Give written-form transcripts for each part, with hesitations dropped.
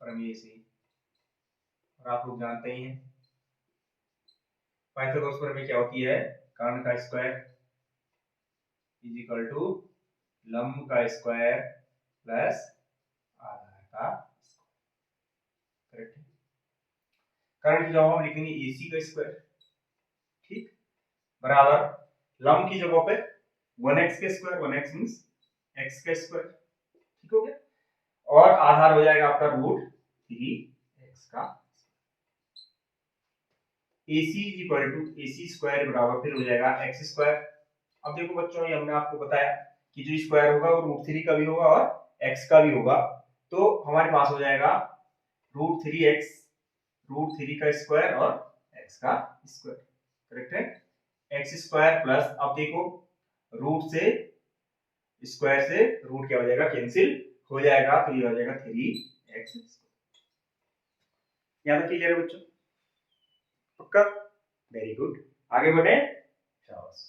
प्रमेय से, और आप लोग जानते ही हैं पाइथागोरस प्रमेय क्या होती है, कर्ण का स्क्वायर इज इक्वल टू लंब का स्क्वायर प्लस आधार का स्क्वायर। करेक्ट है। कर्ण की जगह हम लिखेंगे AC का स्क्वायर, ठीक, बराबर लंब की जगह पे 1x के स्क्वायर, 1x मींस x का स्क्वायर, ठीक हो गया, और आधार हो जाएगा आपका √3x का। AC is equal to AC square बराबर फिर हो जाएगा x स्क्वायर। अब देखो बच्चों, ये हमने आपको बताया कि जो स्क्वायर होगा वो √3 का भी होगा और x का भी होगा, तो हमारे पास हो जाएगा √3x, √3 का स्क्वायर और x का स्क्वायर। करेक्ट है। x स्क्वायर प्लस, अब देखो रूट से स्क्वायर से रूट क्या हो जाएगा, कैंसिल हो जाएगा, तो ये हो जाएगा 3x। यहाँ तक क्लियर है बच्चों, पक्का, वेरी गुड, आगे बढ़े, शाबाश।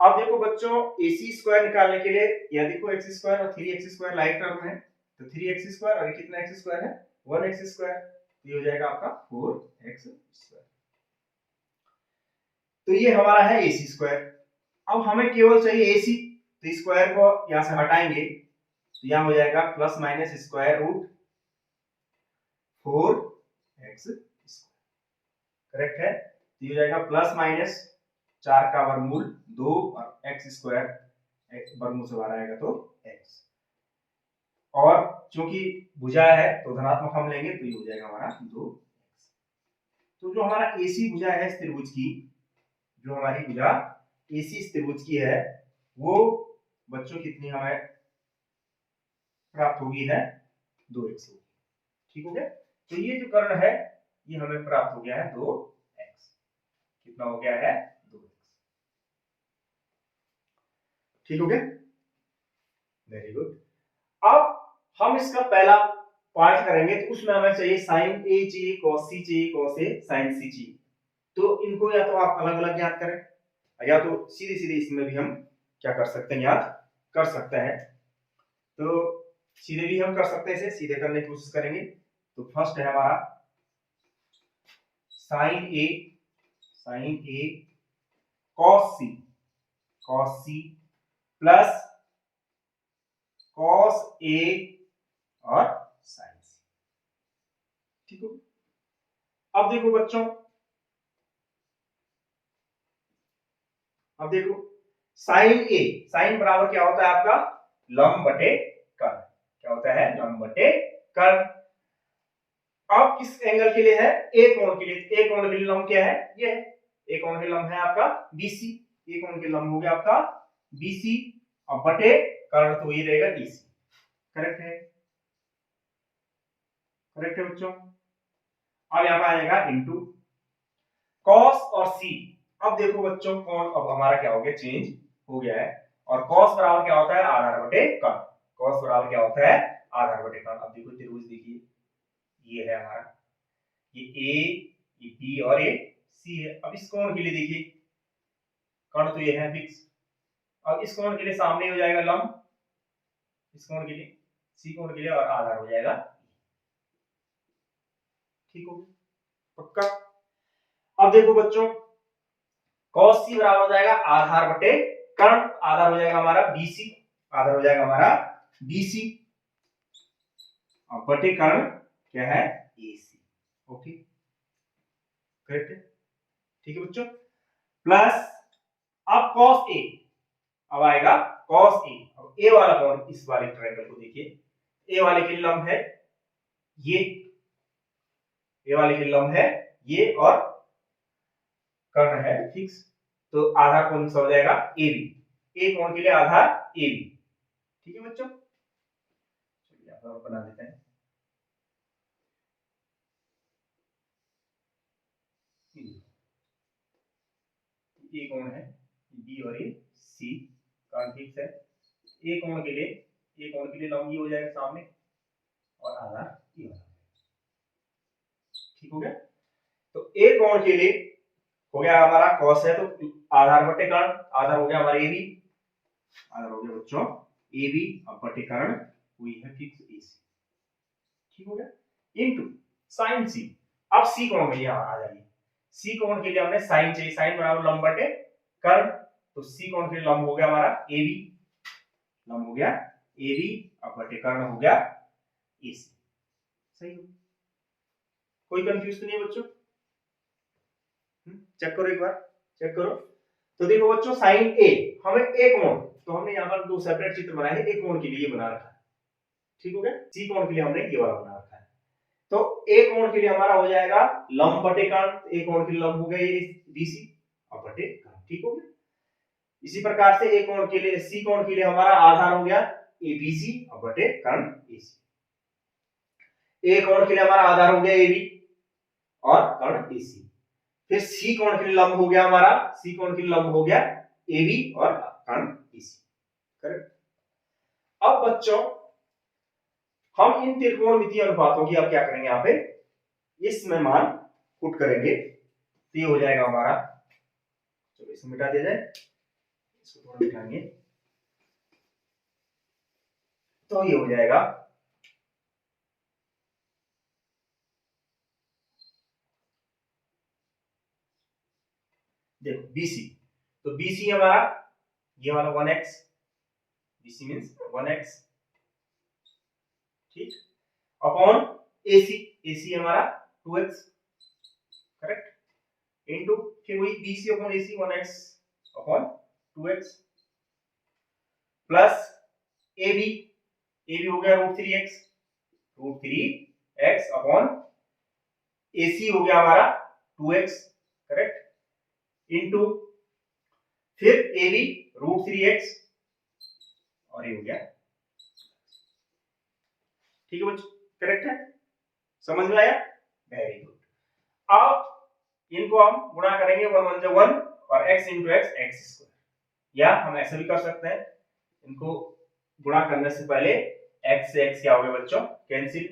अब देखो बच्चों, AC स्क्वायर निकालने के लिए यह देखो x स्क्वायर और 3x स्क्वायर लाइक टर्म है, तो 3x स्क्वायर और कितना x स्क्वायर है, 1x स्क्वायर, ये हो जाएगा आपका 4x स्क्वायर। तो ये हमारा है AC स्क्वायर। अब हमें केवल चाहिए AC, तो स्क्वायर को यहां से हटाएंगे, तो यहां हो जाएगा plus minus square root 4x square. Correct है। तो ये हो जाएगा प्लस माइनस 4 का वर्गमूल 2 और x स्क्वायर, x वर्गमूल से बाहर आएगा तो x, और चूंकि भुजा है तो धनात्मक हम लेंगे, तो ये हो जाएगा हमारा 2x। तो जो हमारा AC भुजा है इस त्रिभुज की, जो हमारी भुजा AC इस त्रिभुज की है, वो बच्चों कितनी हमें प्राप्त होगी है, 2x। ठीक हो गया। तो ये जो कर्ण है ये हमें प्राप्त हो गया है 2x। कितना हो गया है, 2x। ठीक हो गया, वेरी गुड। अब हम इसका पहला पार्ट करेंगे, तो उसमें हमें चाहिए साइन A चाहिए, cos C चाहिए, cos A sin C चाहिए। तो इनको या तो आप अलग अलग याद करें, या तो सीधे सीधे इसमें भी हम क्या कर सकते हैं, याद कर सकते हैं। तो सीधे भी हम कर सकते हैं, इसे सीधे करने की कोशिश करेंगे। तो फर्स्ट है हमारा sine A cos C plus cos A और sin C। ठीक हो। अब देखो बच्चों, अब देखो साइन A, साइन बराबर क्या होता है आपका, लंब बटे कर्ण। क्या होता है, लंब बटे कर्ण। अब किस एंगल के लिए है, A कोण के लिए। A कोण के लिए लंब क्या है, ये है A कोण के लिए लंब है आपका BC। A कोण के लिए लंब हो गया आपका BC, और बटे कर्ण तो ये रहेगा AC। करेक्ट है, करेक्ट है बच्चों। अब यहां पर आ जाएगा इनटू cos और C। अब देखो बच्चों, कोण अब हमारा क्या हो गया, चेंज हो गया है, और cos बराबर क्या होता है, आधार बटे कर्ण। cos बराबर क्या होता है, आधार बटे कर्ण। अब देखो त्रिभुज देखिए, ये है हमारा, ये A, ये B और ये C है। अब इस कोण के लिए देखिए, कर्ण तो ये है फिक्स। अब इस कोण के लिए सामने हो जाएगा लंब, इस कोण के लिए, C कोण के लिए, और आधार हो जाएगा। ठीक हो गया, पक्का। अब देखो बच्चों, cos C बराबर हो जाएगा आधार बटे कर्ण। आधार हो जाएगा हमारा BC, आधार हो जाएगा हमारा BC, और बटे कर्ण क्या है, AC। ओके, करेक्ट है, ठीक है बच्चों। प्लस अब cos A, अब आएगा cos A। अब A वाला कोण, इस वाले ट्रायंगल को देखिए, A वाले के लिए लंब है ये, A वाले के लिए लंब है ये, और कर्ण है फिक्स, तो आधार कौन सा हो जाएगा, AB। A कोण के लिए आधार AB। ठीक है बच्चों, चलिए आप बना देते हैं। A कोण है B और ये C, कर्ण फिक्स है। A कोण के लिए लंब ये हो जाएगा सामने, और आधार ये वाला। ठीक हो गया। तो A कोण के लिए हो गया हमारा cos है, तो आधार बटे कर्ण, आधार हो गया हमारा AB, आधार हो गया बच्चों AB, अब बटे कर्ण हुई है फिक्स AC। ठीक हो गया। इनटू साइन सी। अब सी कोण के लिए आ जाइए, सी कोण के लिए हमने साइन चाहिए, साइन बराबर लंब बटे कर्ण, तो सी कोण के लिए लंब हो गया हमारा ए बी, लंब हो गया ए बी, अब बटे कर्ण हो गया ए सी। सही हो, कोई कंफ्यूज तो नहीं है बच्चों? चेक करो एक बार, चेक करो। तो देखो बच्चों साइन ए, हमें ए कोण, तो हमने यहाँ पर दो सेपरेट चित्र बनाए हैं, ए कोण के लिए बना रखा है, ठीक हो गया। सी कोण के लिए हमने ये वाला बना रखा है, तो ए कोण के लिए हमारा हो जाएगा लंब बटे कर्ण, ए कोण के लिए लंब हो गया ये बीसी और बटे कर्ण, ठीक हो गया। इसी प्रकार से ए कोण के लिए, सी कोण के लिए हमारा आधार हो गया ए बी सी और बटे कर्ण ए सी। ए कोण के लिए हमारा आधार हो गया ए बी और कर्ण ए सी। फिर सी कोण के लिए लंब हो गया हमारा, सी कोण के लिए लंब हो गया ए बी और कर्ण ए सी, करेक्ट। अब बच्चों हम इन त्रिकोणमितीय अनुपातों की अब क्या करेंगे, यहाँ पे इसमें मान पुट करेंगे, तो ये हो जाएगा हमारा, चलो इसे मिटा दिया जाए, इसको थोड़ा मिटाएंगे, तो ये हो जाएगा देखो BC, तो BC हमारा ये वाला 1x, BC मींस 1x, ठीक, अपॉन AC, AC हमारा 2x, करेक्ट, इनटू फिर वही BC upon AC 1x upon 2x, plus AB, AB हो गया √3x, √3x अपॉन AC हो गया हमारा 2x, करेक्ट, इनटू फिर AB √3x और ये हो गया, ठीक है बच्चों, करेक्ट है, समझ में आया, वेरी गुड। अब इनको हम गुणा करेंगे, 1 1 1 और x into x x square, या हम ऐसे भी कर सकते हैं, इनको गुणा करने से पहले x से x क्या हो गया बच्चों, कैंसिल,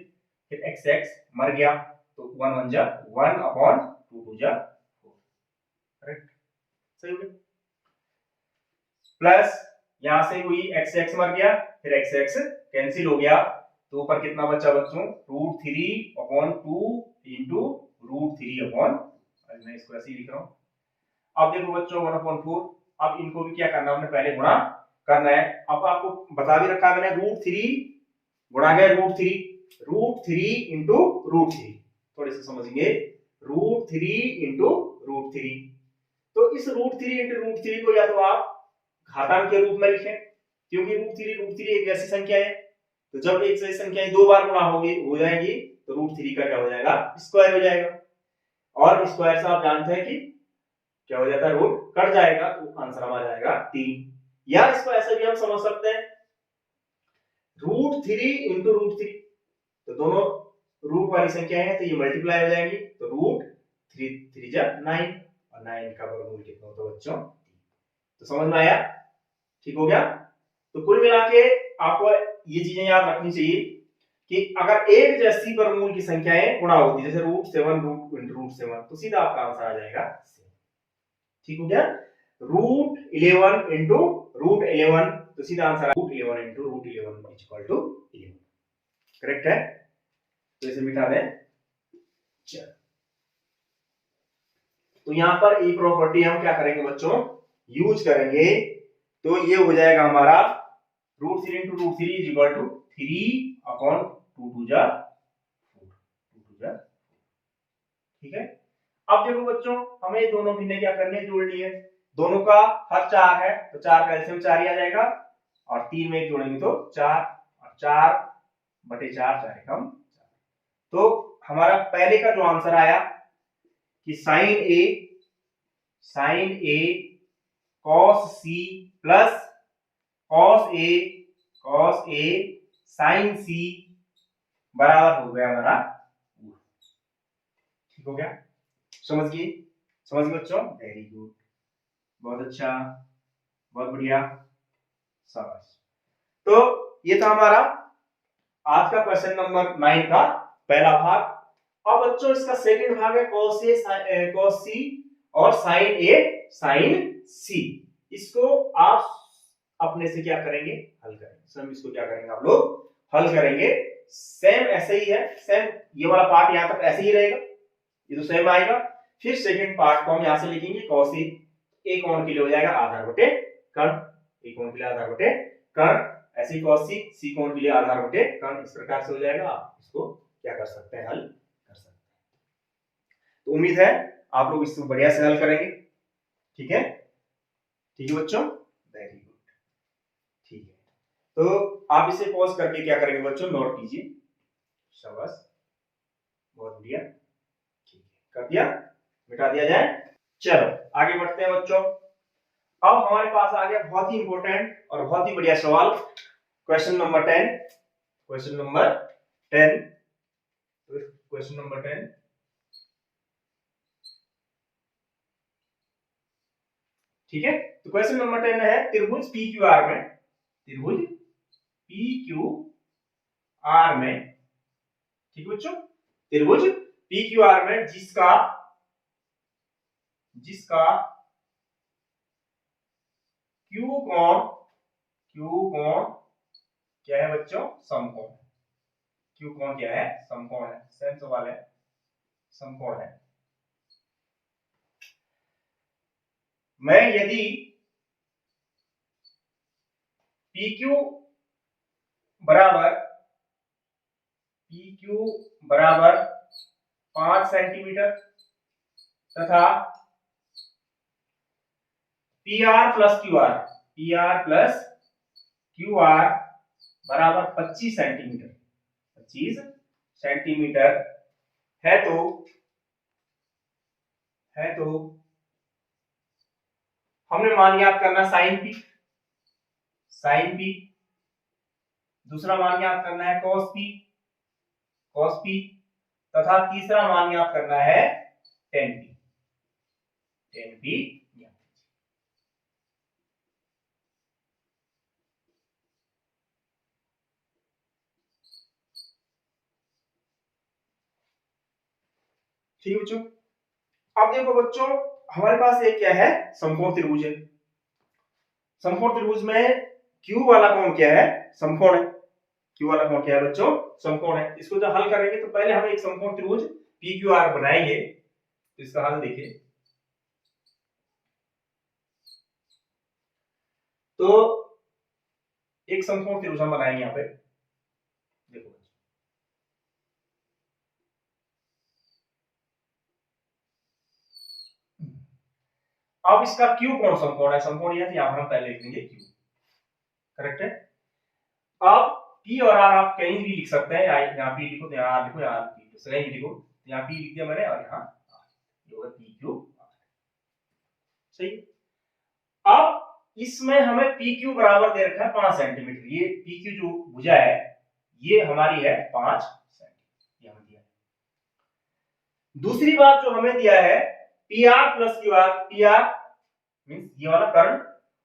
फिर x से x मर गया, तो 1 1 जा 1 अपॉन 2 2 जा 4, करेक्ट, सही हो गया, प्लस यहां से हुई x से x मर गया, फिर x से x कैंसिल हो गया, तो ऊपर कितना बचा बच्चों, √3 अपॉन 2 इंटू √3 अपॉन, मैं इसको ऐसे ही लिख रहा हूं। अब देखो बच्चों 1 अपॉन 4, अब इनको भी क्या करना है, हमने पहले गुणा करना है। अब आपको बता भी रखा है मैंने, √3 गुणा गया √3 इंटू √3, थोड़े से समझेंगे, √3 इंटू √3, तो इस √3 इंटू √3 को या तो आप घातांक के रूप में लिखें, क्योंकि √3 एक ऐसी संख्या है, तो जब एक से संख्याएं दो बार गुणा हो जाएंगी तो √3 का क्या हो जाएगा, स्क्वायर हो जाएगा, और स्क्वायर से आप जानते हैं कि क्या हो जाता है, रूट कट जाएगा, तो आंसर आ जाएगा 3। या इसको ऐसे भी हम समझ सकते हैं, √3 इंटू √3, तो दोनों रूट वाली संख्याएं हैं तो ये मल्टीप्लाई हो जाएंगी, तो √3 3 जा 9 और 9 का वर्गमूल कितना होता है बच्चों, तो समझ में आया, ठीक हो गया। तो कुल मिला के आपको ये चीजें याद रखनी चाहिए कि अगर एक जैसी वर्गमूल की संख्याएं गुणा होती है, जैसे √7 √7, तो सीधा आपका आंसर आ जाएगा, ठीक हो गया, √11 इंटू √11, तो सीधा answer √11 into √11 equal to 11, correct है, तो इसे मिटा दें। चलो, तो यहां पर ये प्रॉपर्टी हम क्या करेंगे बच्चों, यूज करेंगे, तो ये हो जाएगा हमारा √3 into √3 is equal to 3 upon 2 2 जा 4, ठीक है। अब देखो बच्चों, हमें दोनों भिन्नें क्या करनी है, जोड़नी है, दोनों का हर 4 है, तो 4 का एलसीएम 4 ही आ जाएगा, और 3 में जोड़ेंगे तो 4, और 4 बटे 4 4 एकम 4, तो हमारा पहले का जो आंसर आया कि sign A cos C plus cos A sign सी बराबर हो गया हमारा, ठीक हो गया, समझ गए बच्चों, वेरी गुड, बहुत अच्छा, बहुत बढ़िया, शाबाश। तो ये था हमारा आज का क्वेश्चन नंबर 9 का पहला भाग। अब बच्चों इसका सेकंड भाग है cos सी और sin a sin c, इसको आप अपने से क्या करेंगे, हल करेंगे, स्वयं इसको क्या करेंगे आप लोग हल करेंगे। सेम ऐसे ही है, सेम ये वाला पार्ट यहाँ तक ऐसे ही रहेगा, ये तो सेम आएगा। फिर सेकंड पार्ट को हम यहाँ से लिखेंगे cos a, a कोण के लिए हो जाएगा आधार बटे कर्ण, a कोण के लिए आधार बटे कर्ण, ऐसे ही cos c कोण के लिए आधार बटे कर्ण, इस प्रकार से हो जाएगा। आप इसको क्या कर सकते हैं, हल कर सकते हैं। तो उम्मीद है आप लोग इसको बढ़िया से हल करेंगे। ठीक है, ठीक है बच्चों, वेरी गुड। ठीक है, तो आप इसे पॉज करके क्या करेंगे बच्चों, नोट कीजिए। शाबाश, बहुत बढ़िया। ठीक है, कर दिया, मिटा दिया जाए। चलो आगे बढ़ते हैं बच्चों। अब हमारे पास आ गया बहुत ही इंपॉर्टेंट और बहुत ही बढ़िया सवाल, question number 10। Question number 10, question number 10। ठीक है, तो क्वेश्चन नंबर 10 है त्रिभुज PQR में, त्रिभुज PQR में, ठीक है बच्चों, त्रिभुज PQR में जिसका Q कोण क्या है बच्चों, समकोण। Q कोण क्या है, समकोण है, सेम सवाल है, समकोण है। मैं यदि PQ बराबर 5 सेंटीमीटर तथा PR प्लस QR बराबर 25 सेंटीमीटर है तो हमने मान याद करना sin P, दूसरा मान याद करना है cos P, तथा तीसरा मान याद करना है tan P। ठीक है बच्चों, अब देखो बच्चों हमारे पास एक क्या है, समकोण त्रिभुज है। समकोण त्रिभुज में Q वाला कोण क्या है, समकोण है। Q वाला कोण क्या है बच्चों, समकोण है। इसको जब हल करेंगे तो पहले हम एक समकोण त्रिभुज PQR बनाएंगे। तो इसका हल देखिए, तो एक समकोण त्रिभुज हम बनाएंगे यहाँ पे, देखो अब इसका Q कोण समकोण है, समकोण यह यहाँ पर हम पहले लिख देंगे Q, करेक्ट है। अब P और R आप कहीं भी लिख सकते हैं, यहाँ P लिखो, यहाँ R लिखो, यहाँ P लिखो, कहीं भी लिखो, यहाँ P लिख दिया मैंने और यहाँ ये होगा PQ, सही। अब इसमें हमें PQ बराबर दे रखा है 5 सेंटीमीटर, ये PQ जो भुजा है ये हमारी है 5 सेंटीमीटर, हमें दिया है। दूसरी बात जो हमें दिया है PR plus QR, PR means ये वाला कर्ण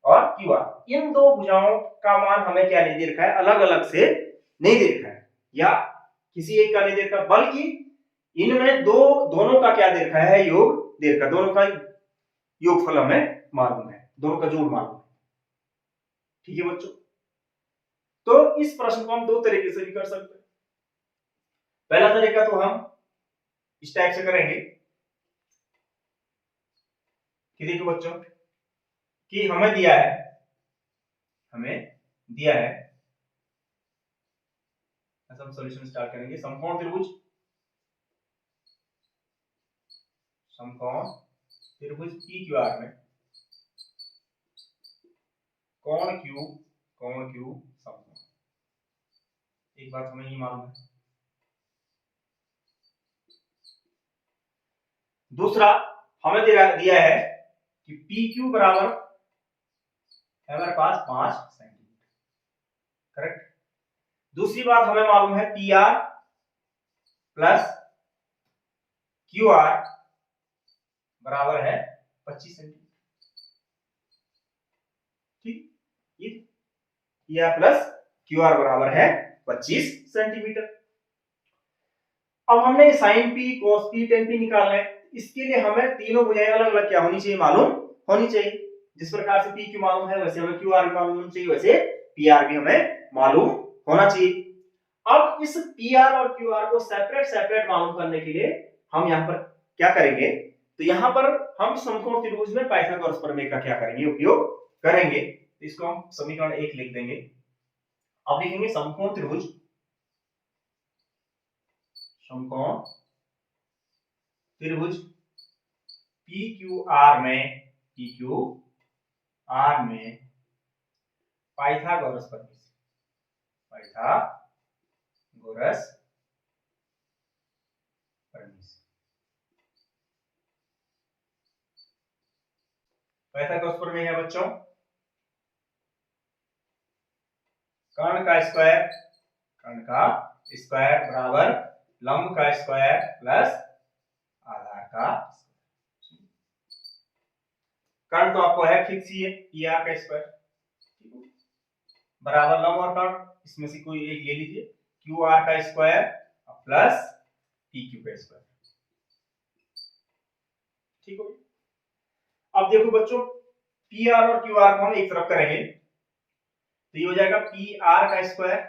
और QR, इन दो भुजाओं का मान हमें क्या नहीं दे रखा है, अलग अलग से नहीं दे रखा है या किसी एक का नहीं दे रखा, बल्कि इनमें दोनों का क्या दे रखा है, योग दे रखा है, दोनों का योगफल हमें मालूम है, दोनों का जोड़ मालूम है। ठीक है बच्चों, तो इस प्रश्न को हम दो तरीके से भी कर सकते हैं। पहला तरीका तो हम इस टाइप से करेंगे कि देखो बच्चों कि हमें दिया है ऐसा हम सॉल्यूशन स्टार्ट करेंगे। समकोण त्रिभुज PQR में कोण Q समकोण, एक बात हमें ये मालूम है। दूसरा हमें दिया है कि PQ बराबर है हमारे पास 5 सेंटीमीटर, करेक्ट। दूसरी बात हमें मालूम है PR प्लस QR बराबर है 25 सेंटीमीटर, ठीक। ये PR प्लस QR बराबर है 25 सेंटीमीटर। अब हमने sin P, cos P, tan P निकालना है, इसके लिए हमें तीनों भुजाएं अलग अलग क्या होनी चाहिए, मालूम होनी चाहिए। जिस प्रकार से PQ मालूम है वैसे हमें QR भी मालूम होनी चाहिए, वैसे PR भी हमें मालूम होना चाहिए। अब इस पी आर और क्यू आर को सेपरेट सेपरेट मालूम करने के लिए हम यहाँ पर क्या करेंगे, तो यहाँ पर हम समकोण त्रिभुज में पाइथागोरस प्रमेय का क्या करेंगे, उपयोग करेंगे। तो इसको हम समीकरण 1 लिख देंगे। अब लिखेंगे समकोण त्रिभुज, समकोण त्रिभुज पी क्यू आर में पाइथागोरस प्रमेय, पाइथागोरस प्रमेय, पाइथागोरस प्रमेय है बच्चों कर्ण का स्क्वायर बराबर लंब का स्क्वायर प्लस आधार का। कर्ण तो आपको है फिक्स ही है, पी आर का स्क्वायर बराबर लंब और कर्ण, इसमें से कोई एक ले लीजिए, क्यू आर का स्क्वायर प्लस पी क्यू का स्क्वायर। ठीक हो गया। अब देखो बच्चों, पी आर और क्यू आर को हम एक तरफ करेंगे तो ये हो जाएगा पी आर का स्क्वायर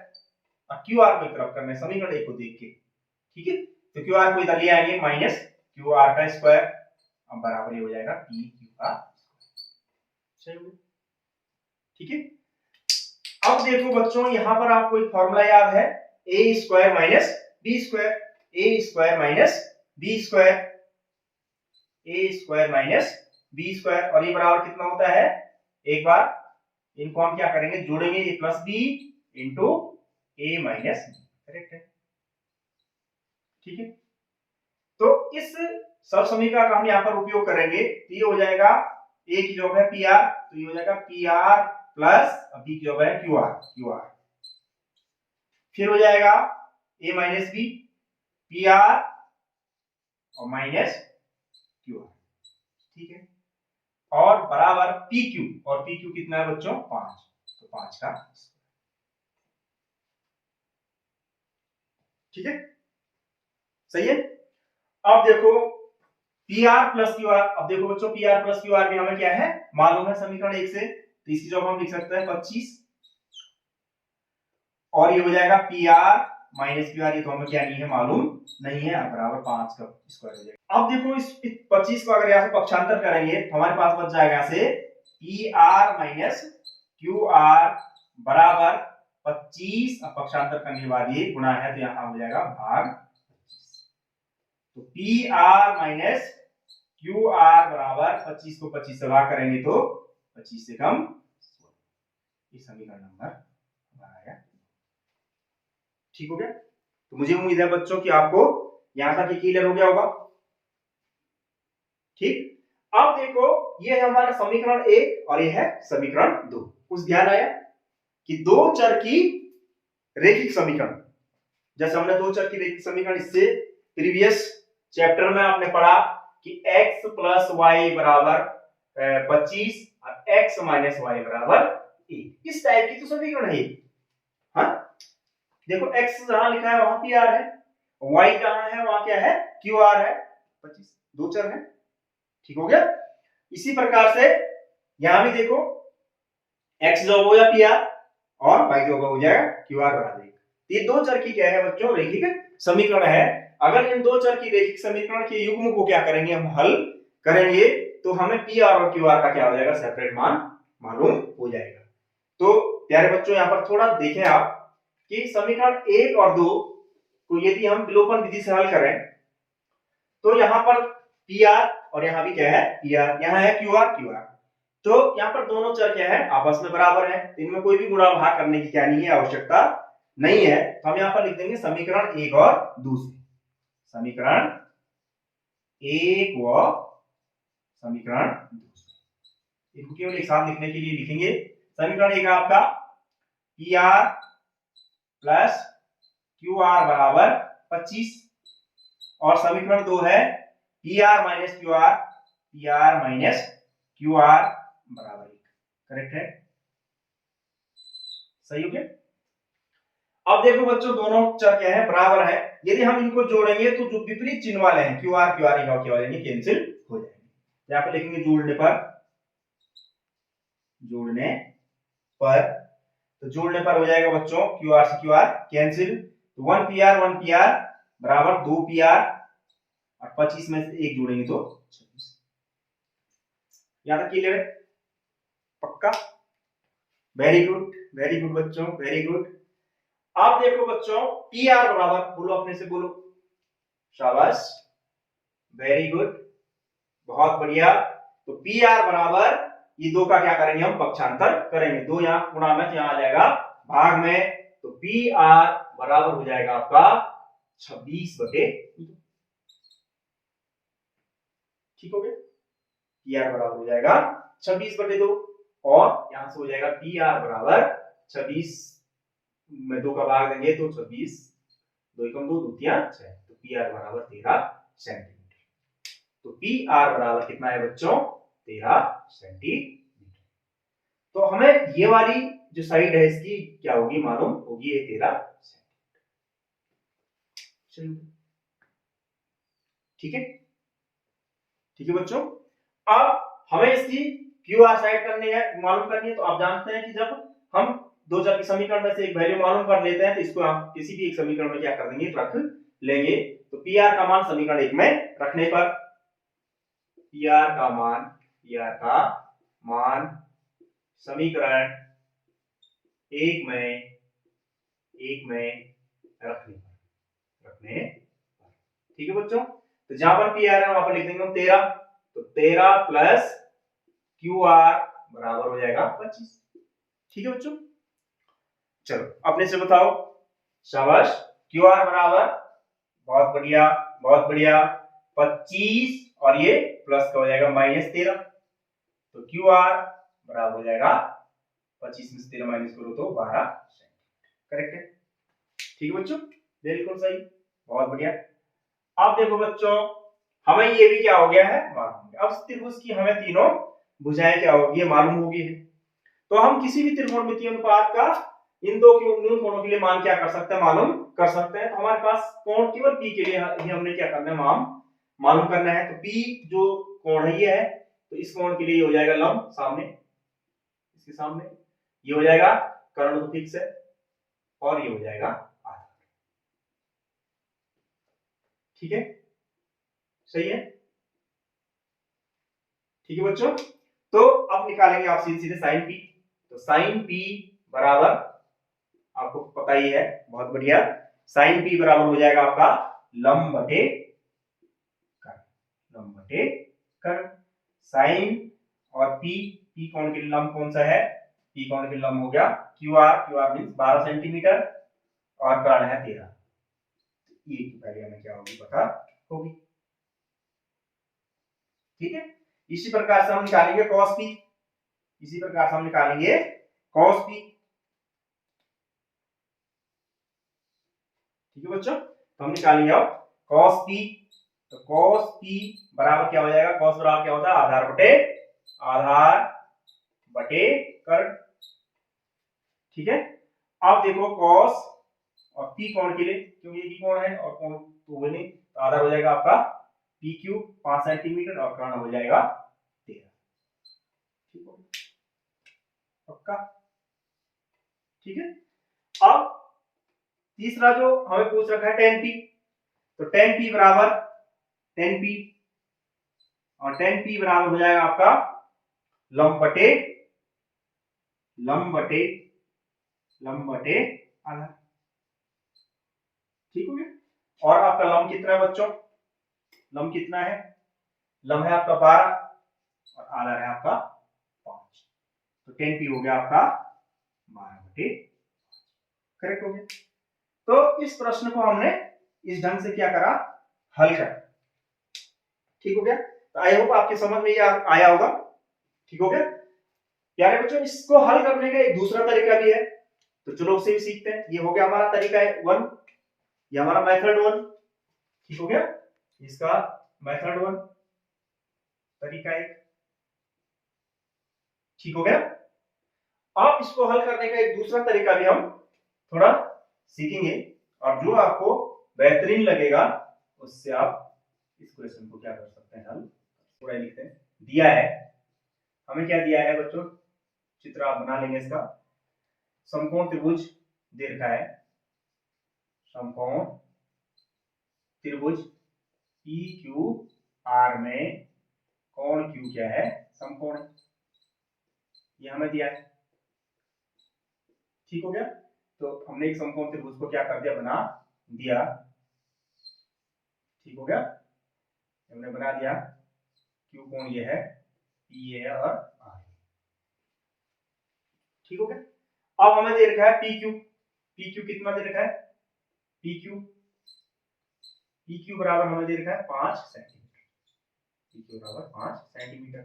और क्यू आर को एक तरफ करना है समीकरण 1 को देख के। ठीक है, तो क्यू आर को इधर ले आएंगे माइनस क्यू आर का स्क्वायर, अब बराबर ये हो जाएगा पी क्यू का स्क्वायर। ठीक है, अब देखो बच्चों यहां पर आपको एक फॉर्मूला याद है, ए स्क्वायर माइनस बी स्क्वायर, ए स्क्वायर माइनस बी स्क्वायर, ए स्क्वायर माइनस बी स्क्वायर, और ये बराबर कितना होता है, एक बार इनको हम क्या करेंगे, जोड़ेंगे, ए प्लस बी इंटू ए माइनस बी। करेक्ट है। ठीक है, तो इस सब समीकरण का हम यहाँ पर उपयोग करेंगे, तो ये हो जाएगा ए की जगह है पी आर, तो ये हो जाएगा पी आर प्लस बी की जगह है क्यू आर, फिर हो जाएगा ए माइनस बी, पी आर और माइनस क्यू आर। ठीक है, और बराबर पी क्यू, और पी क्यू कितना है बच्चों 5, तो 5 का। ठीक है, सही है। अब देखो P R plus Q R, अब देखो बच्चों P R plus Q R भी हमें क्या है मालूम है समीकरण 1 से, तो इसकी जगह हम लिख सकते हैं 25, और ये हो जाएगा P R minus Q R, ये तो हमें क्या नहीं है मालूम नहीं है, बराबर 5 का स्क्वायर हो जाएगा। अब देखो इस 25 को अगर यहाँ से पक्षांतर करेंगे तो हमारे पास बच जाएगा यहाँ से P R minus Q R बराबर 25, अब पक्षांतर करने के बाद ये गुणा है तो यहाँ हो जाएगा भाग 25, तो P R minus Q R बराबर 25 को 25 से भाग करेंगे तो 25 से कम, ये समीकरण नंबर हमारा आया। ठीक हो गया, तो मुझे उम्मीद है बच्चों कि आपको यहां तक क्लियर हो गया होगा। ठीक, अब देखो ये है हमारा समीकरण 1 और ये है समीकरण 2। कुछ ध्यान आया कि दो चर की रैखिक समीकरण, जैसे हमने दो चर की रैखिक समीकरण इससे प्रीवियस चैप्टर में आपने पढ़ा कि x प्लस वाई बराबर 25 और x माइनस वाई बराबर 1, इस टाइप की तो समीकरण है। हाँ, देखो x जहां लिखा है वहां पी आर है, y जहां है वहां क्या है क्यू आर है, 25 दो चर है। ठीक हो गया, इसी प्रकार से यहां भी देखो x जो हो जाएगा पी आर और y जो हो जाएगा क्यू आर बराबर 1, ये दो चर की क्या है बच्चों रैखिक समीकरण है। अगर इन दो चर की रैखिक समीकरण के युग्म को क्या करेंगे हम हल करेंगे तो हमें पी आर और क्यू आर का क्या हो जाएगा सेपरेट मान मालूम हो जाएगा। तो प्यारे बच्चों यहां पर थोड़ा देखें आप कि समीकरण 1 और 2 को यदि हम विलोपन विधि से हल करें तो यहां पर पी आर और यहां भी क्या है पी आर, यहां है क्यू आर, तो यहां पर दोनों चर क्या है आपस में बराबर है, इनमें कोई भी गुणा भाग करने की क्या नहीं है आवश्यकता नहीं है। तो हम यहां पर लिख देंगे समीकरण 1 और 2 से, समीकरण 1 व समीकरण 2, इनको केवल एक साथ लिखने के लिए लिखेंगे। समीकरण 1 आपका P R plus Q R बराबर 25, और समीकरण 2 है P R minus Q R, P R minus Q R बराबर 1। करेक्ट है, सही हो गया। अब देखो बच्चों दोनों चर क्या है बराबर है, यदि हम इनको जोड़ेंगे तो जो विपरीत चिन्ह वाले हैं क्यू आर क्या हो जाएंगे कैंसिल हो जाएंगे। यहां पर लिखेंगे जोड़ने पर, तो जोड़ने पर हो जाएगा बच्चों क्यू आर से क्यू आर कैंसिल, तो 1 पी आर बराबर 2 पी आर और 25 में से एक जोड़ेंगे तो 26। यहां तक क्लियर है? पक्का? वेरी गुड बच्चों, वेरी गुड। आप देखो बच्चों, पी आर बराबर, बोलो अपने से बोलो, शाबाश, वेरी गुड, बहुत बढ़िया। तो पी आर बराबर ये दो का क्या करेंगे हम, पक्षांतर करेंगे। दो यहाँ गुणा में, यहाँ आ जाएगा भाग में, तो पी आर बराबर हो जाएगा आपका 26/2। ठीक हो गया? पी आर बराबर हो जाएगा 26/2 और यहां से हो जाएगा पी आर बराबर 26 में 2 का भाग देंगे तो 26, 2 एकम 2, 2 तिया 6, तो पी आर बराबर 13 सेंटीमीटर। तो पी आर बराबर कितना है बच्चों, 13 सेंटीमीटर। तो हमें ये वाली जो साइड है इसकी क्या होगी, मालूम होगी, ये 13 सेंटीमीटर। ठीक है, ठीक है बच्चों। अब हमें इसकी क्यू आर साइड करनी है, मालूम करनी है। तो आप जानते हैं कि जब हम दो चर के समीकरण में से एक वैल्यू मालूम कर लेते हैं तो इसको हम किसी भी एक समीकरण में क्या कर देंगे, रख लेंगे। तो पी आर का मान समीकरण 1 में रखने पर पी आर का मान समीकरण 1 में रखने पर, ठीक है बच्चों। तो जहां पर पी आर है वहां पर लिख देंगे हम 13, तो 13 प्लस क्यू आर बराबर हो जाएगा 25। ठीक है बच्चों, चलो अपने से बताओ, शाबाश। क्यू आर बराबर, बहुत बढ़िया बहुत बढ़िया, 25 और ये प्लस का हो जाएगा -13, तो क्यू आर बराबर हो जाएगा 25 में से 13 माइनस करो तो 12 सेंटीमीटर। करेक्ट है? ठीक है बच्चों, बिल्कुल सही, बहुत बढ़िया। अब देखो बच्चों, हमें ये भी क्या हो गया है, मालूम। अब त्रिभुज की हमें तीनों भुजाएं क्या होगी, मालूम होगी है। तो हम किसी भी त्रिकोणमितीय अनुपात का इन दो न्यून कोणों के लिए मान क्या कर सकते हैं, मालूम कर सकते हैं। तो हमारे पास कोण केवल पी के लिए ही हमने क्या करना है, मालूम करना है। तो पी जो कोण है ये है, तो इस कोण के लिए ये हो जाएगा लंब, सामने इसके सामने ये हो जाएगा कर्ण, तो फिक्स है, और ये हो जाएगा आधार। ठीक है, सही है, ठीक है बच्चों। तो अब निकालेंगे आप सीधे सीधे साइन पी। तो साइन पी बराबर आपको पता ही है, बहुत बढ़िया, साइन पी बराबर हो जाएगा आपका लंब बटे कर्ण। साइन और पी, पी कोण के लिए लंब कौन सा है, पी कोण के लिए लंब हो गया क्यू आर मींस 12 सेंटीमीटर और कर्ण है 13। ये की पहले हमें क्या होगी, पता होगी। ठीक है, इसी प्रकार से हम निकालेंगे cos p, इसी प्रकार से हम निकालेंगे cos p। ठीक है बच्चों, तो हम निकालेंगे अब cos p। तो cos p बराबर क्या हो जाएगा, cos बराबर क्या होता है, आधार बटे कर्ण। ठीक है, अब देखो cos और p कोण के लिए, क्योंकि ये कोण है और कोण तो हुए नहीं, तो आधार हो जाएगा आपका PQ 5 सेंटीमीटर और कर्ण हो जाएगा 13। ठीक हो, पक्का? ठीक है। अब तीसरा जो हमें पूछ रखा है tan p, तो tan p बराबर और tan p बराबर हो जाएगा आपका लंब बटे आधार। ठीक हो गया। और आपका लंब कितना है बच्चों, लंब कितना है, लंब है आपका 12 और आधार है आपका 5, तो tan p हो गया आपका 12/5। करेक्ट हो गया। तो इस प्रश्न को हमने इस ढंग से क्या करा, हल करा। ठीक हो गया। तो आई होप आपके समझ में ये आया होगा। ठीक हो गया प्यारे बच्चों। इसको हल करने का एक दूसरा तरीका भी है, तो चलो उसे भी सीखते हैं। ये हो गया हमारा तरीका 1, ये हमारा मेथड 1। ठीक हो गया, इसका मेथड 1 तरीका 1। ठीक हो गया। अब इसको हल करने का एक दूसरा तरीका भी हम थोड़ा सीखेंगे, और जो आपको बेहतरीन लगेगा उससे आप इस क्वेश्चन को क्या कर सकते हैं, हल पूरा लिखते हैं। दिया है हमें, क्या दिया है बच्चों, चित्र आप बना लेंगे इसका। समकोण त्रिभुज दे रखा है, समकोण त्रिभुज पी क्यू आर में कोण क्यू क्या है, समकोण है, ये हमें दिया है। ठीक हो गया। तो हमने एक समकोण त्रिभुज को क्या कर दिया, बना दिया। ठीक हो गया, हमने बना दिया। क्यू कोण ये है, पी ये है और आर। ठीक हो गया। अब हमें दे रखा है पी क्यू। पी क्यू कितना दे रखा है, पी क्यू, पी क्यू बराबर हमें दे रखा है 5 सेंटीमीटर। पी क्यू बराबर 5 सेंटीमीटर।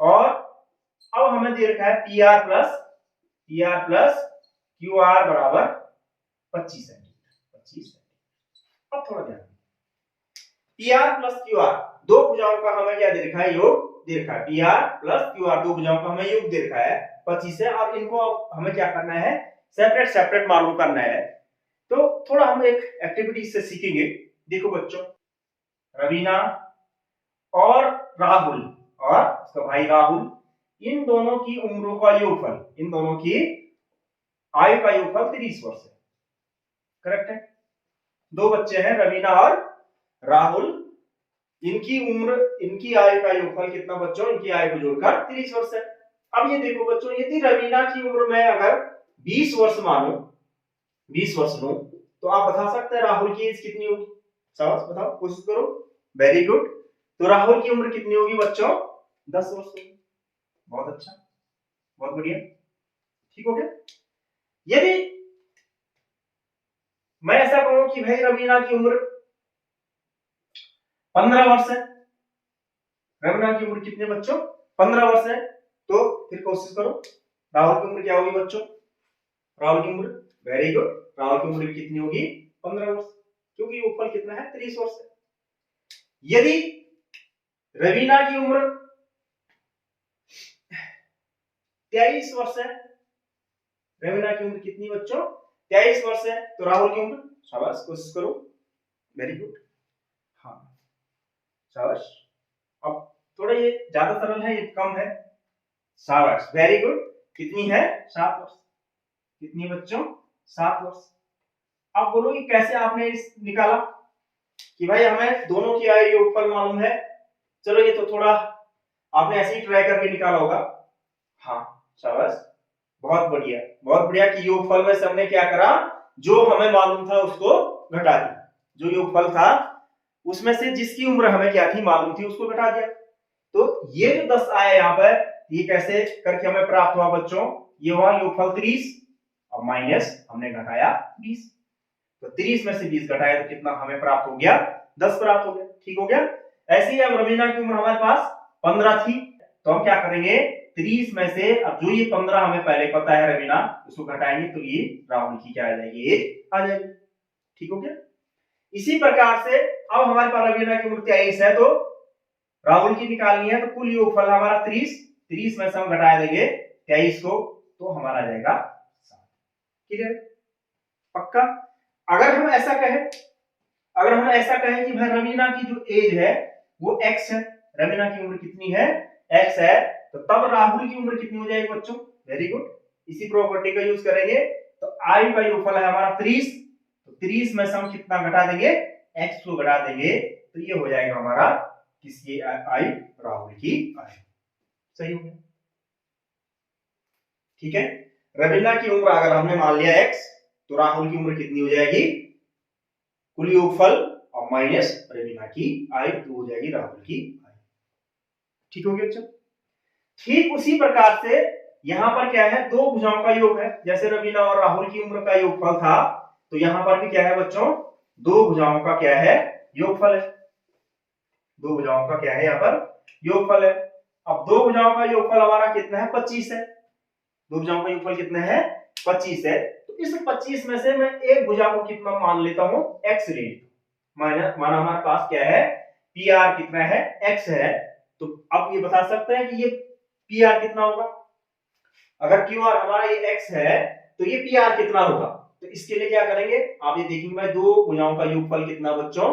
और अब हमें दे रखा है P R plus Q R बराबर 25 सेंटीमीटर। 25 सेंटीमीटर। अब थोड़ा ध्यान, P R plus Q R, दो भुजाओं का हमें क्या दे रखा है, योग दे रखा है। P R plus Q R, दो भुजाओं का हमें योग दे रखा है 25 है। और इनको हमें क्या करना है, सेपरेट सेपरेट मालूम करना है। तो थोड़ा हम एक एक्टिविटी से सीखेंगे। देखो बच्चों, रवीना और राहुल और उसका भाई राहुल, इन दोनों की उम्रों का योगफल, इन दोनों की आयु का योगफल 30 वर्ष है। करेक्ट है। दो बच्चे हैं रवीना और राहुल, इनकी उम्र, इनकी आयु का योगफल कितना बच्चों, इनकी आयु को जोड़कर 30 वर्ष है। अब ये देखो बच्चों, यदि रवीना की उम्र में अगर 20 वर्ष मानो, 20 वर्ष लो, तो आप बता सकते हैं राहुल की एज कितनी होगी। शाबाश, बताओ, कोशिश करो। Very good. तो राहुल की उम्र कितनी होगी बच्चों, 10 वर्ष होगी। बहुत अच्छा, बहुत बढ़िया। ठीक हो गया। यदि मैं ऐसा कहूं कि भाई रवीना की उम्र 15 वर्ष है, रवीना की उम्र कितने बच्चों, 15 वर्ष है, तो फिर कोशिश करो राहुल की उम्र क्या होगी बच्चों, राहुल की उम्र, वेरी गुड, राहुल की उम्र कितनी होगी, 15 वर्ष, क्योंकि योगफल कितना है, 30 वर्ष है। यदि रवीना की उम्र 23 वर्ष है, रवीना की उम्र कितनी बच्चों, 23 वर्ष है, तो राहुल की उम्र, शाबाश, कोशिश करो, वेरी गुड, हाँ शाबाश। अब थोड़ा ये ज्यादा सरल है, ये कम है, शाबाश, वेरी गुड। कितनी है, 7 वर्ष। कितनी बच्चों, 7 वर्ष। अब बोलो कि कैसे आपने इस निकाला, कि भाई हमें दोनों की आयु योगफल मालूम है। चलो ये तो थोड़ा आपने ऐसे ही ट्राई करके निकाला होगा। हाँ शाबाश, बहुत बढ़िया, बहुत बढ़िया। कि योगफल में से हमने क्या करा, जो हमें मालूम था उसको घटा दिया, जो योगफल था उसमें से जिसकी उम्र हमें क्या थी, मालूम थी, उसको घटा दिया। तो ये जो 10 आया यहाँ पर, ये कैसे करके हमें प्राप्त हुआ बच्चों, ये हुआ योगफल 30 और माइनस हमने घटाया 20। तो 30 में से 20 घटाया तो कितना हमें प्राप्त हो गया, 10 प्राप्त हो गया। ठीक हो गया। ऐसे ही अब रवीना की उम्र हमारे पास 15 थी, तो हम क्या करेंगे, 30 में से अब जो ये 15 हमें पहले पता है रवीना, उसको घटाएंगे तो ये राहुल की क्या आ जाएगी, एज आ जाएगी। ठीक हो गया। इसी प्रकार से अब हमारे पास रवीना की उम्र 23 है, तो राहुल की निकालनी है, तो कुल योगफल हमारा 30 में से हम घटा देंगे 23 को, तो हमारा आ जाएगा 7। क्लियर, पक्का। अगर हम ऐसा कहें, अगर हम ऐसा कहें कि भाई रवीना की जो एज है वो x है, रवीना की उम्र कितनी है, x है, तो तब राहुल की उम्र कितनी हो जाएगी बच्चों, वेरी गुड। इसी प्रॉपर्टी का यूज करेंगे, तो आयु का योगफल है हमारा 30, तो 30 में से हम कितना घटा देंगे, x को घटा देंगे, तो ये हो जाएगा हमारा किसकी आयु, राहुल की आयु। सही हो गया। ठीक है। रवीना की उम्र अगर हमने मान लिया x, तो राहुल की उम्र कितनी हो जाएगी, कुल योगफल और माइनस रवीना की आयु, तो हो जाएगी राहुल की आयु। ठीक हो गया बच्चों। ठीक उसी प्रकार से यहां पर क्या है, दो भुजाओं का योग है, जैसे रवीना और राहुल की उम्र का योगफल था, तो यहां पर भी क्या है बच्चों, दो भुजाओं का क्या है, योगफल है। दो भुजाओं का क्या है यहाँ पर, योगफल है। अब दो भुजाओं का योगफल हमारा कितना है, 25 है। दो भुजाओं का योगफल कितना है, 25 है। तो इस 25 में से मैं एक भुजा को कितना मान लेता हूं, x ले माना हमारे पास क्या है, पी आर कितना है, x है। तो अब ये बता सकते हैं कि ये पी आर कितना होगा, अगर क्यू आर हमारा ये x है, तो ये पी आर कितना होगा। तो इसके लिए क्या करेंगे, आप ये देखेंगे भाई, दो भुजाओं का योगफल कितना बच्चों,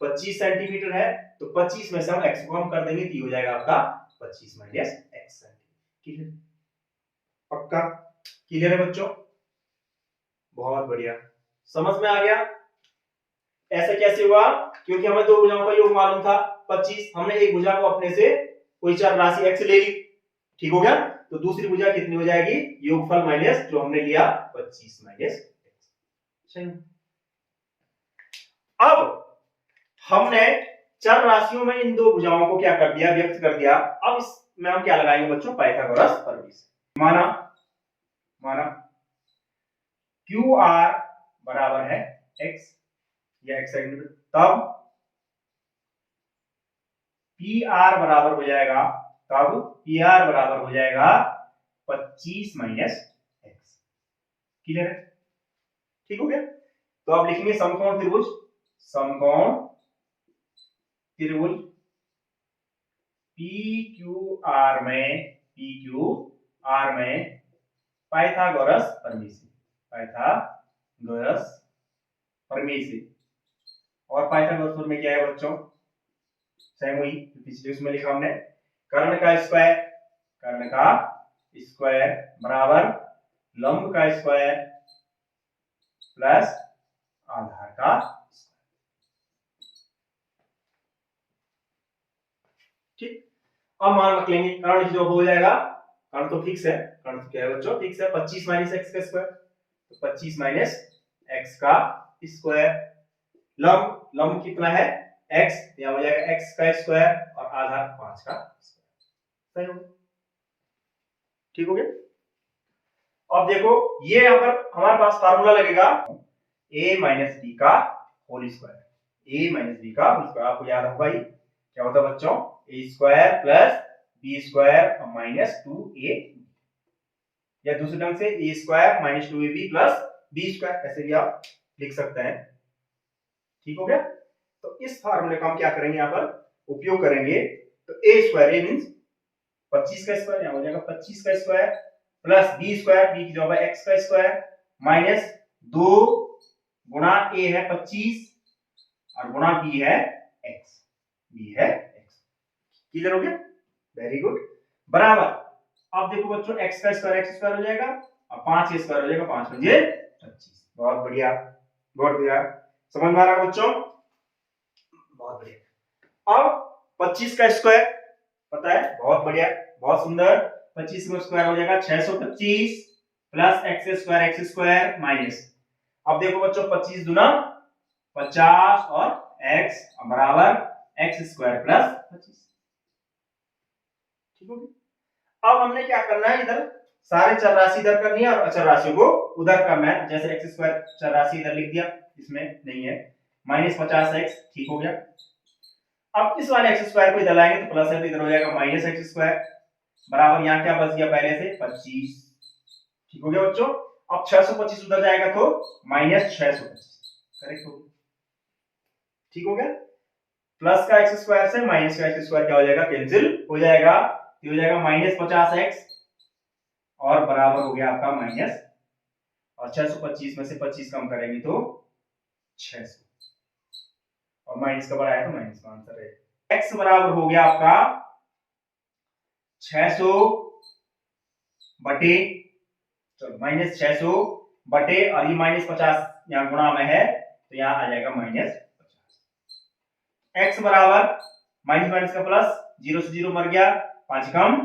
25 सेंटीमीटर है, तो 25 में से हम x को कम कर देंगे, तो हो जाएगा आपका 25 माइनस x सेंटीमीटर। पक्का, क्लियर है बच्चों, बहुत बढ़िया। समझ में आ गया? ऐसा कैसे हुआ? क्योंकि हमें दो भुजाओं का योग मालूम था 25, हमने एक भुजा को अपने से कोई चर राशि x ले ली, ठीक हो गया? तो दूसरी भुजा कितनी हो जाएगी? योगफल माइनस जो हमने लिया 25 माइनस x। अब हमने चर राशियों में इन दो भुजाओं को क्या कर दिया? व्यक्त कर दिया। अब इसमें हम क्या लगाएंगे बच्चों? पाइथागोरस प्रमेय। माना क्यू आर बराबर है x या x सेंटीमीटर, तब पी आर बराबर हो जाएगा, तब पी आर बराबर हो जाएगा 25 माइनस x। क्लियर है? ठीक हो गया? तो अब लिखेंगे समकोण त्रिभुज, समकोण त्रिभुज PQR में पाइथागोरस प्रमेय से, पाइथागोरस प्रमेय से। और पाइथागोरस प्रमेय क्या है बच्चों? सेम वही पिछले उसमें लिखा हमने, कर्ण का स्क्वायर बराबर लंब का स्क्वायर प्लस आधार का। ठीक, अब मान रख लेंगे कर्ण जो हो जाएगा, कर्ण तो फिक्स है, कर्ण तो क्या है बच्चों? फिक्स है 25 माइनस एक्स का स्क्वायर, तो 25 माइनस एक्स का स्क्वायर। लंब कितना है? x, यहां हो जाएगा x का स्क्वायर और आधार 5 का स्क्वायर। सही हो? ठीक हो गया? अब देखो ये यहां पर हमारे पास फार्मूला लगेगा a माइनस बी का whole square, a minus B का होल स्क्वायर। आपको याद होगा ही क्या होता है बच्चों? a square plus b square minus 2a, या दूसरे ढंग से a square minus 2ab plus b square, ऐसे भी आप लिख सकते हैं। ठीक हो गया? तो इस फार्मूले का हम क्या करेंगे? यहाँ पर उपयोग करेंगे। तो a स्क्वायर, a मींस 25 का स्क्वायर, यहाँ हो जाएगा 25 का square plus b square, b की जगह है x का स्क्वायर माइनस 2 गुणा a है 25 और गुणा b है x, क्लियर हो गया? Very good. बराबर, अब देखो बच्चों x का स्क्वायर हो जाएगा और 5 a स्क्वायर हो जाएगा, 5 पंजे 25। बहुत बढ़िया, बहुत बढ़िया, समझ में आ रहा है बच्चों? बहुत बढ़िया। अब 25 का स्क्वायर पता है, बहुत बढ़िया, बहुत सुंदर। 25 का स्क्वायर हो जाएगा 625 प्लस एक्स स्क्वायर माइनस, अब देखो बच्चों 25 दूना 50 और x बराबर एक्स स्क्वायर प्लस 25। ठीक हो गया? अब हमने क्या करना है? इधर सारे चर राशि इधर करनी है और अचर राशियों को उधर करना है। जैसे एक्स स्क्वायर चर राशि इधर लिख दिया, इसमें नहीं है, माइनस 50x। ठीक हो गया? अब इस वाले एक्स स्क्वायर को इधर लाएंगे तो प्लस है, तो इधर हो जाएगा माइनस एक्स स्क्वायर बराबर, यहाँ क्या बच गया पहले से? 25। ठीक हो गया बच्चों? अब 625 उधर जाएगा तो माइनस 625, करेक्ट हो गया? ठीक हो गया? प्लस का एक्स स्क्वायर से माइनस का एक्स स्क्वायर क्या हो जाएगा? कैंसिल हो जाएगा, तो हो जाएगा माइनस 50x और बराबर हो गया आपका माइनस, और 625 में से 25 कम करेंगे तो 600, और माइनस का बढ़ाया तो माइनस का आंसर है। x बराबर हो गया आपका 600 बटे, चलो माइनस 600 बटे, और ये माइनस 50 यहाँ गुणा में है तो यहाँ आ जाएगा माइनस 50। x बराबर माइनस माइनस का प्लस, 0 से 0 मर गया, 5 कम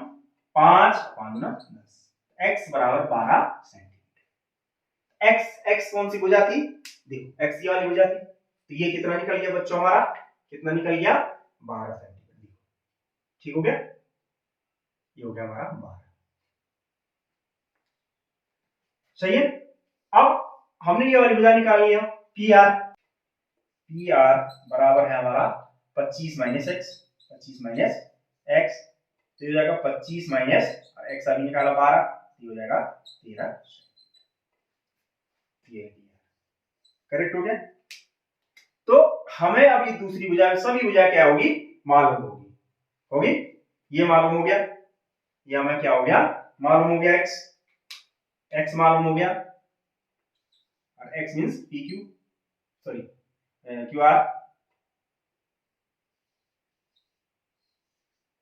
5, 5 गुना 10, x बराबर 12 सेंटीमीटर। x कौन सी भुजा थी? देखो x ये वाली भुजा थी, तो ये कितना निकल गया बच्चों? हमारा कितना निकल गया? 12 सेंटीमीटर। ठीक हो गया? ये हो गया हमारा 12। सही है? अब हमने ये वाली भुजा निकाल लिया, पी आर बराबर है हमारा 25 माइनस एक्स, 25 माइनस एक्स, तो हो जाएगा 25 माइनस एक्स अभी निकाला 12, तो हो जाएगा 13। करेक्ट हो गया? तो हमें अब ये दूसरी भुजा, सभी भुजा क्या होगी? मालूम होगी। ये मालूम हो गया, ये हमें क्या हो गया? मालूम हो गया, x मालूम हो गया, और x means PQ, sorry QR।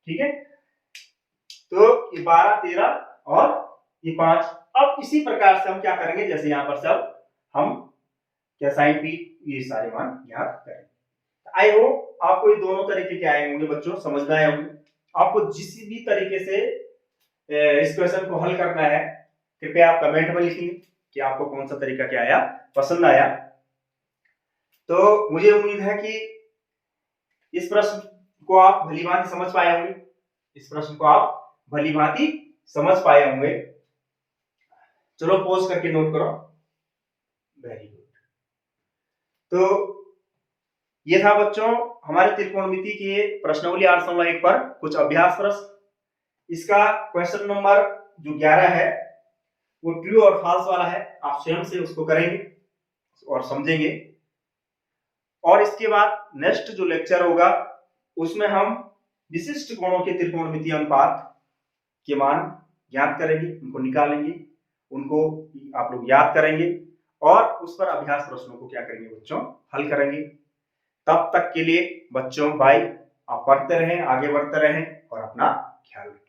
ठीक है? तो ये 12, 13 और ये 5। अब इसी प्रकार से हम क्या करेंगे? जैसे यहां पर सब हम क्या sin p, ये सारे मान ज्ञात करें। आई होप आपको ये दोनों तरीके के आए होंगे बच्चों, समझ में आए होंगे। आपको जिस भी तरीके से इस क्वेश्चन को हल करना है कृपया आप कमेंट में लिखिए कि आपको कौन सा तरीका क्या आया, पसंद आया। तो मुझे उम्मीद है कि इस प्रश्न को आप भलीभांति समझ पाए होंगे, इस प्रश्न को आप भलीभांति समझ पाए होंगे। चलो पॉज करके नोट करो। Very good. तो ये था बच्चों हमारे त्रिकोणमिति के प्रश्नावली 8.1 पर कुछ अभ्यास प्रश्न। इसका क्वेश्चन नंबर जो 11 है वो ट्रू और फॉल्स वाला है, आप स्वयं से उसको करेंगे और समझेंगे। और इसके बाद नेक्स्ट जो लेक्चर होगा उसमें हम विशिष्ट कोणों के त्रिकोणमितीय अनुपात के मान ज्ञात करेंगे, उनको निकालेंगे, उनको आप लोग याद करेंगे और उस पर अभ्यास प्रश्नों को क्या करेंगे बच्चों, हल करेंगे। तब तक के लिए बच्चों बाय, आप पढ़ते रहें, आगे बढ़ते रहें और अपना ख्याल रखें।